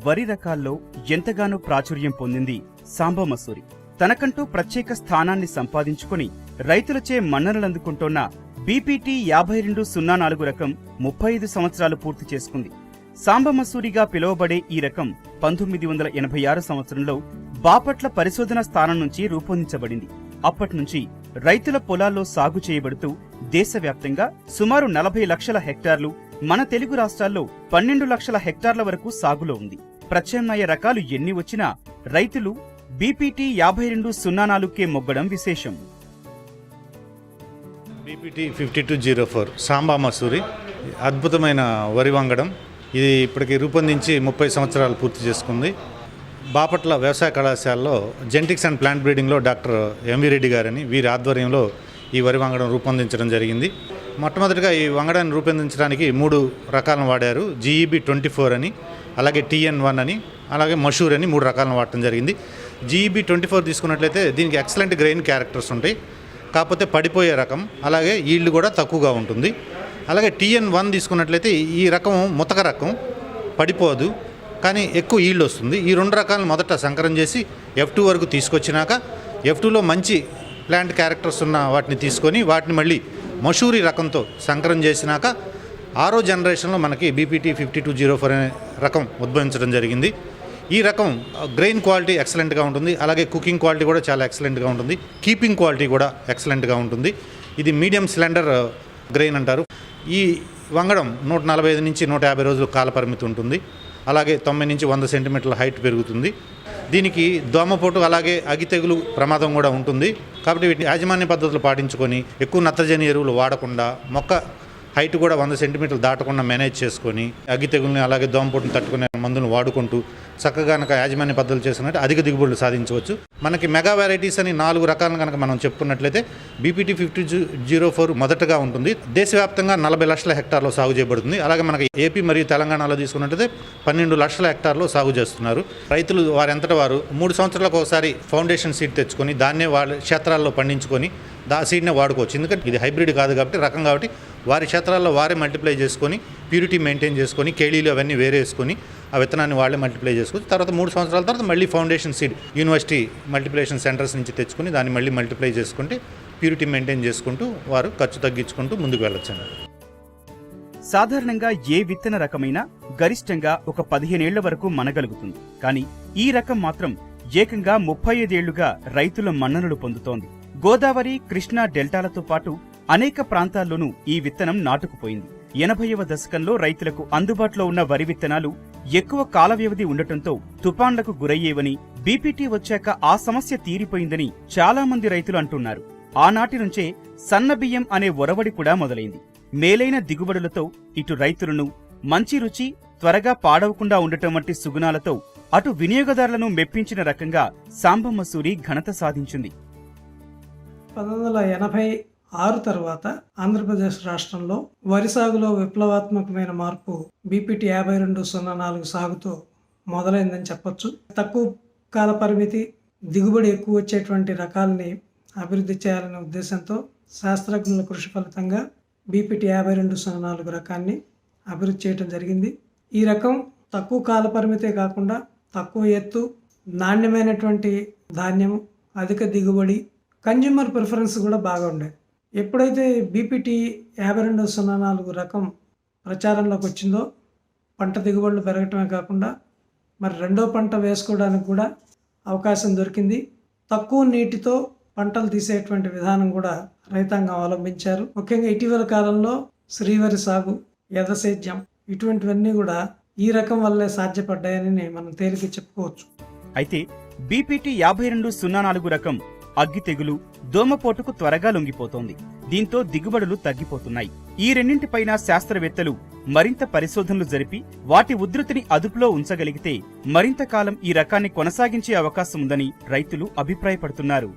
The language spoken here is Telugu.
వరి రకాల్లో ఎంతగానో ప్రాచుర్యం పొందింది సాంబ మసూరి. తనకంటూ ప్రత్యేక స్థానాన్ని సంపాదించుకుని రైతులచే మన్ననలందుకుంటోన్న బీపీటీ 5204 రకం 35 సంవత్సరాలు పూర్తి చేసుకుంది. సాంబ మసూరిగా పిలువబడే ఈ రకం 1986 సంవత్సరంలో బాపట్ల పరిశోధన స్థానం నుంచి రూపొందించబడింది. అప్పట్నుంచి రైతుల పొలాల్లో సాగు చేయబడుతూ దేశవ్యాప్తంగా సుమారు 40 లక్షల హెక్టార్లు, మన తెలుగు రాష్ట్రాల్లో 12 లక్షల హెక్టార్ల వరకు సాగులో ఉంది. ప్రత్యామ్నాయ రకాలు ఎన్ని వచ్చినా రైతులు బీపీటీ 5204కే మొగ్గడం విశేషం. బీపీటీ 5204 సాంబా మసూరి అద్భుతమైన వరి వంగడం. ఇది ఇప్పటికి రూపొందించి 30 సంవత్సరాలు పూర్తి చేసుకుంది. బాపట్ల వ్యవసాయ కళాశాలలో జెనెటిక్స్ అండ్ ప్లాంట్ బ్రీడింగ్లో డాక్టర్ ఎంవి రెడ్డి గారని వీరి ఆధ్వర్యంలో ఈ వరి వంగడం రూపొందించడం జరిగింది. మొట్టమొదటిగా ఈ వంగడాన్ని రూపొందించడానికి 3 రకాలను వాడారు. జీఈబీ 24 అని, అలాగే TN1 అని, అలాగే మషూర్ అని 3 రకాలను వాడటం జరిగింది. జీఈబీ 24 తీసుకున్నట్లయితే దీనికి ఎక్సలెంట్ గ్రెయిన్ క్యారెక్టర్స్ ఉంటాయి, కాకపోతే పడిపోయే రకం, అలాగే ఈల్డ్ కూడా తక్కువగా ఉంటుంది. అలాగే TN1 తీసుకున్నట్లయితే ఈ రకం ముతక రకం, పడిపోదు కానీ ఎక్కువ ఈల్డ్ వస్తుంది. ఈ 2 రకాలను మొదట సంకరం చేసి F2 వరకు తీసుకొచ్చినాక F2లో మంచి ప్లాంట్ క్యారెక్టర్స్ ఉన్న వాటిని తీసుకొని వాటిని మళ్ళీ మషూరి రకంతో సంకరం చేసినాక 6వ జనరేషన్లో మనకి బీపీటీ 5204 అనే రకం ఉద్భవించడం జరిగింది. ఈ రకం గ్రెయిన్ క్వాలిటీ ఎక్సలెంట్గా ఉంటుంది, అలాగే కుకింగ్ క్వాలిటీ కూడా చాలా ఎక్సలెంట్గా ఉంటుంది, కీపింగ్ క్వాలిటీ కూడా ఎక్సలెంట్గా ఉంటుంది. ఇది మీడియం సిలిండర్ గ్రెయిన్ అంటారు. ఈ వంగడం 145 నుంచి 150 రోజులు కాల పరిమితి ఉంటుంది. అలాగే 90 నుంచి 100 సెంటీమీటర్ల హైట్ పెరుగుతుంది. దీనికి దోమపోటు అలాగే అగ్గి తెగులు ప్రమాదం కూడా ఉంటుంది. కాబట్టి వీటిని యాజమాన్య పద్ధతులు పాటించుకొని ఎక్కువ నత్రజని ఎరువులు వాడకుండా మొక్క హైట్ కూడా 100 సెంటీమీటర్లు దాటకుండా మేనేజ్ చేసుకొని అగ్గి తెగుల్ని అలాగే దోమపోటుని తట్టుకునే మందులను వాడుకుంటూ చక్కగా కనుక యాజమాన్య పద్ధతులు చేసుకున్నట్టు అధిక దిగుబడులు సాధించవచ్చు. మనకి మెగా వెరైటీస్ అని 4 రకాలను కనుక మనం చెప్పుకున్నట్లయితే బీపీటీ 5204 మొదటగా ఉంటుంది. దేశవ్యాప్తంగా 40 లక్షల హెక్టార్లో సాగు చేయబడుతుంది. అలాగే మనకి ఏపీ మరియు తెలంగాణలో తీసుకున్నట్లయితే 12 లక్షల హెక్టార్లో సాగు చేస్తున్నారు. రైతులు వారంతటా వారు 3 సంవత్సరాలకు ఒకసారి ఫౌండేషన్ సీడ్ తెచ్చుకొని దాన్నే వాళ్ళ క్షేత్రాల్లో పండించుకొని సీడ్నే వాడుకోవచ్చు. ఎందుకంటే ఇది హైబ్రిడ్ కాదు కాబట్టి, రకం కాబట్టి వారి క్షేత్రాల్లో వారే మల్టిప్లై చేసుకొని ప్యూరిటీ మెయింటైన్ చేసుకొని కేళీలు అవన్నీ వేరే వేసుకొని ఆ విత్తనాన్ని వాళ్ళే మల్టిప్లై చేసుకోవచ్చు. తర్వాత 3 సంవత్సరాల తర్వాత మళ్ళీ foundation seed university multiplication centres నుంచి తెచ్చుకొని దాన్ని మళ్ళీ మల్టిప్లై చేసుకుంటే ప్యూరిటీ మెయింటైన్ చేసుకుంటూ వారు ఖర్చు తగ్గించుకుంటూ ముందుకు వెళ్ళొచ్చండి. సాధారణంగా ఏ విత్తన రకమైనా గరిష్టంగా ఒక 15 ఏళ్ల వరకు మనగలుగుతుంది. కానీ ఈ రకం మాత్రం ఏకంగా 35 ఏళ్లుగా రైతుల మన్ననలు పొందుతోంది. గోదావరి, కృష్ణా డెల్టాలతో పాటు అనేక ప్రాంతాల్లోనూ ఈ విత్తనం నాటుకుపోయింది. 80వ దశకంలో రైతులకు అందుబాటులో ఉన్న వరి విత్తనాలు ఎక్కువ కాల వ్యవధి ఉండటంతో తుపాన్లకు గురయ్యేవని, బీపీటీ వచ్చాక ఆ సమస్య తీరిపోయిందని చాలా మంది రైతులు అంటున్నారు. ఆనాటి నుంచే సన్నబియ్యం అనే ఒరవడి కూడా మొదలైంది. మేలైన దిగుబడులతో ఇటు రైతులను, మంచి రుచి, త్వరగా పాడవకుండా ఉండటం వంటి సుగుణాలతో అటు వినియోగదారులను మెప్పించిన రకంగా సాంబ మసూరి ఘనత సాధించింది. 1986 తర్వాత ఆంధ్రప్రదేశ్ రాష్ట్రంలో వరి సాగులో విప్లవాత్మకమైన మార్పు బీపీటీ 5204 సాగుతో మొదలైందని చెప్పొచ్చు. తక్కువ కాల పరిమితి, దిగుబడి ఎక్కువ వచ్చేటువంటి రకాలని అభివృద్ధి చేయాలనే ఉద్దేశంతో శాస్త్రజ్ఞుల కృషి ఫలితంగా బీపీటీ 5204 రకాన్ని అభివృద్ధి చేయడం జరిగింది. ఈ రకం తక్కువ కాల పరిమితే కాకుండా తక్కువ ఎత్తు, నాణ్యమైనటువంటి ధాన్యం, అధిక దిగుబడి, కన్జ్యూమర్ ప్రిఫరెన్స్ కూడా బాగా ఉండేది. ఎప్పుడైతే బీపీటీ 5204 రకం ప్రచారంలోకి వచ్చిందో పంట దిగుబడులు పెరగటమే కాకుండా మరి రెండో పంట వేసుకోవడానికి కూడా అవకాశం దొరికింది. తక్కువ నీటితో పంటలు తీసేటువంటి విధానం కూడా రైతాంగం అవలంబించారు. ముఖ్యంగా ఇటీవల కాలంలో శ్రీవరి సాగు, యథసేద్యం ఇటువంటివన్నీ కూడా ఈ రకం వల్లే సాధ్యపడ్డాయని మనం తేలిక చెప్పుకోవచ్చు. అయితే బీపీటీ 5204 రకం అగ్గి తెగులు, దోమపోటుకు త్వరగా లొంగిపోతోంది. దీంతో దిగుబడులు తగ్గిపోతున్నాయి. ఈ రెండింటిపైన శాస్త్రవేత్తలు మరింత పరిశోధనలు జరిపి వాటి ఉధృతిని అదుపులో ఉంచగలిగితే మరింత కాలం ఈ రకాన్ని కొనసాగించే అవకాశం ఉందని రైతులు అభిప్రాయపడుతున్నారు.